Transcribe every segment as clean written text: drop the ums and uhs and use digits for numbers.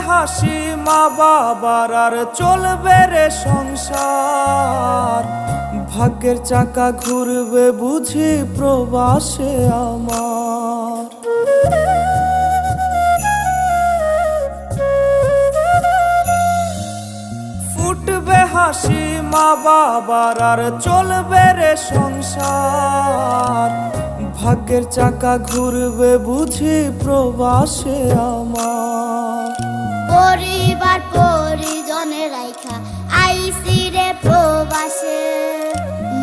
হাসি মা বাবার আর চলবে রে সংসার। ভাগ্যের চাকা ঘুরবে বুঝি প্রবাসে আমার। ফুটবে হাসি মা বাবার আর চলবে রে সংসার। ভাগ্যের চাকা ঘুরবে বুঝি প্রবাসে আমার। পরিবার পরিজনে রাইখা আইসি রে প্রবাসে,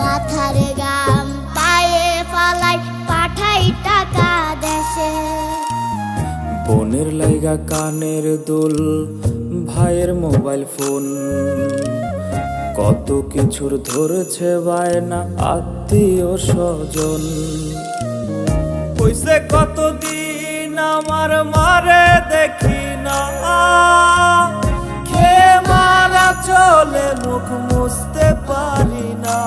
মাথারে গাম পায়ে ফালাই পাঠাই টাকা দেশে। বোনের লাইগা কানের দুল, ভাইয়ের মোবাইল ফোন, কত কিছুর ধরছে বায়না আত্মীয় স্বজন। হইছে কতদিন আমার মারে দেখি না, খেয়ে মারা চলে মুখ মুছতে পারি না।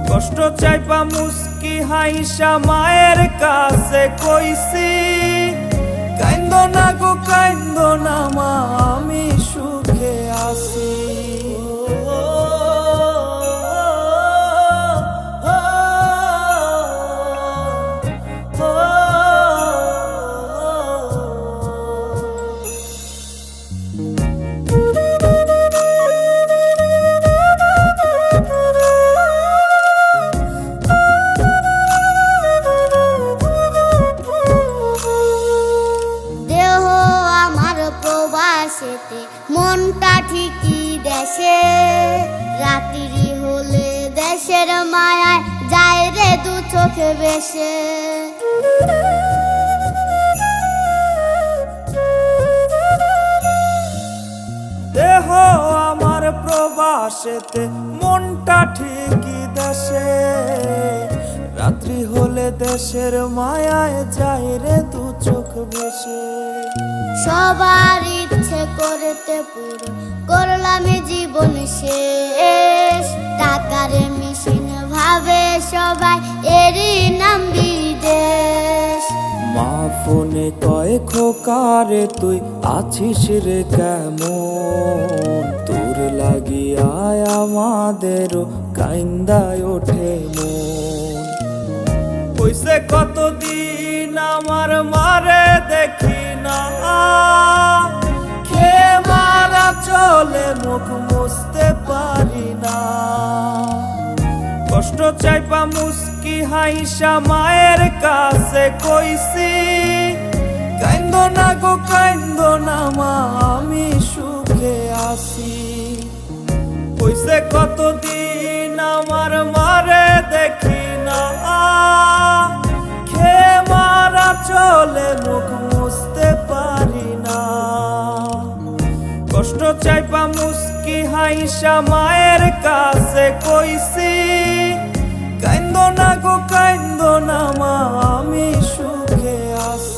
কষ্ট চাইপা মুস্কি হাইসা মায়ের কাছে কইছি, কাইন্দো না গো কাইন্দো না মা, আমি সুখে আছি। মনটা ঠিকই দেশে, রাত্রি হলে দেশের মায়ায় যায় রে দু চোখে বেশে। দেহ আমার প্রবাসেতে, মনটা ঠিকই দেশে, রাত্রি হলে দেশের মায়ায় যায় রে দু চোখ বেশে। সবার ইচ্ছে করতে পুরো করলাম জীবন শেষ, টাকার মেশিন ভাবে সবাই এরই নাম বিদেশ। মা ফোনে কয় খোকারে তুই আছিস রে কেমন, তোর লাগিয়া আমাদেরও কাইন্দায় ওঠে মন। হইছে কতদিন আমার মারে দেখি না, খেয়ে মারা চলে মুখ মুছতে পারি না। কষ্ট চাইপা মুস্কি হাইসা মায়ের কাছে কইছি, কাইন্দো না গো কাইন্দো না মা, আমি সুখে আছি। হইছে কতদিন আমার মারে দেখি না, খেয়ে মারা চলে মুখ মুছতে পারি না। কষ্ট চাইপা মুস্কি হাইসা মায়ের কাছে কইছি, কাইন্দো না গো কাইন্দো না মা, আমি সুখে আছি।